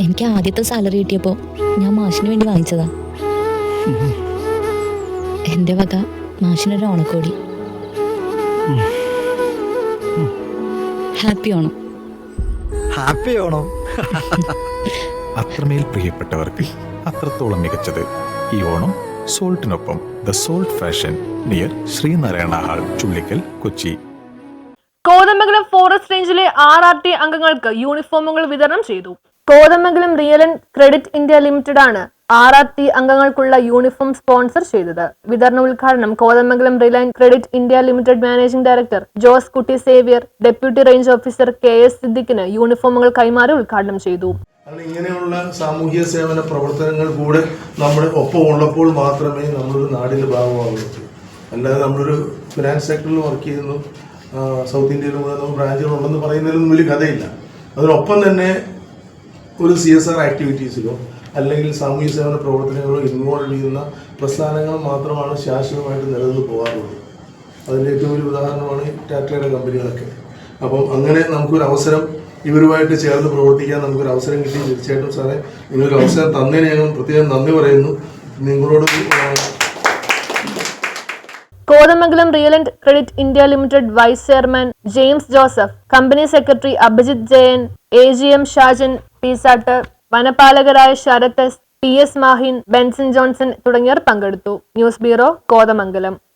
എനിക്ക് ആദ്യത്തെ സാലറി കിട്ടിയപ്പോൾ ഞാൻ മാഷിന് വേണ്ടി വാങ്ങിച്ചതാ. എൻ്റെ വക മാഷിനൊരു ഓണക്കോടി. ഹാപ്പി ഓണം. ഹാപ്പി ഓണം. അത്രമേൽ പ്രിയപ്പെട്ടവർക്ക് അത്രത്തോളം മികച്ചത് ഈ ഓണം സോൾട്ടിനൊപ്പം. The salt fashion near Sreenarayana hall, Chullikkal, Kochi. Kothamangalam forest റേഞ്ചിലെ RRT അംഗങ്ങൾക്ക് യൂണിഫോമുകൾ വിതരണം ചെയ്തു. Kothamangalam real and credit India limited ആണ് RRT അംഗങ്ങൾക്കുള്ള യൂണിഫോം സ്പോൺസർ ചെയ്തത്. വിതരണ ഉദ്ഘാടനം Kothamangalam real and credit India limited managing director Jose Kutty Xavier, deputy range officer KS സിദ്ദിഖിന് യൂണിഫോമുകൾ കൈമാറി ഉദ്ഘാടനം ചെയ്തു. ഇങ്ങനെയുള്ള സാമൂഹ്യ സേവന പ്രവർത്തനങ്ങൾ കൂടെ നമ്മുടെ ഒപ്പം ഉള്ളപ്പോൾ മാത്രമേ നമ്മളൊരു നാടിന്റെ ഭാഗമാകുള്ളൂ. അല്ലാതെ നമ്മളൊരു ഫിനാൻസ് സെക്ടറിൽ വർക്ക് ചെയ്യുന്നു, സൗത്ത് ഇന്ത്യയിൽ ബ്രാഞ്ചുകൾ ഉണ്ടെന്ന് പറയുന്നതിലൊന്നും വലിയ കഥയില്ല. അതിനൊപ്പം തന്നെ ഒരു CSR ആക്ടിവിറ്റീസിലോ അല്ലെങ്കിൽ സാമൂഹ്യ സേവന പ്രവർത്തനങ്ങളോ ഇൻവോൾവ് ചെയ്യുന്ന പ്രസ്ഥാനങ്ങൾ മാത്രമാണ് ശാശ്വതമായിട്ട് നിലനിന്ന് പോകാറുള്ളത്. അതിൻ്റെ ഏറ്റവും വലിയ ഉദാഹരണമാണ് ടാറ്റയുടെ കമ്പനികളൊക്കെ. അപ്പം അങ്ങനെ നമുക്കൊരു അവസരം ഇവരുമായിട്ട് ചേർന്ന് പ്രവർത്തിക്കാൻ നമുക്കൊരു അവസരം കിട്ടി. തീർച്ചയായിട്ടും സാറേ, നിങ്ങളൊരു അവസരം തന്നതിന് ഞങ്ങൾ പ്രത്യേകം നന്ദി പറയുന്നു. നിങ്ങളോട് Kothamangalam real and credit India limited vice chairman James Joseph, company secretary Abhijith Jayan, AGM Shajan Peesatt, വനപാലകരായ ശരത് S, PS മാഹിൻ, ബെൻസൺ ജോൺസൺ തുടങ്ങിയവർ പങ്കെടുത്തു. News bureau, Kothamangalam.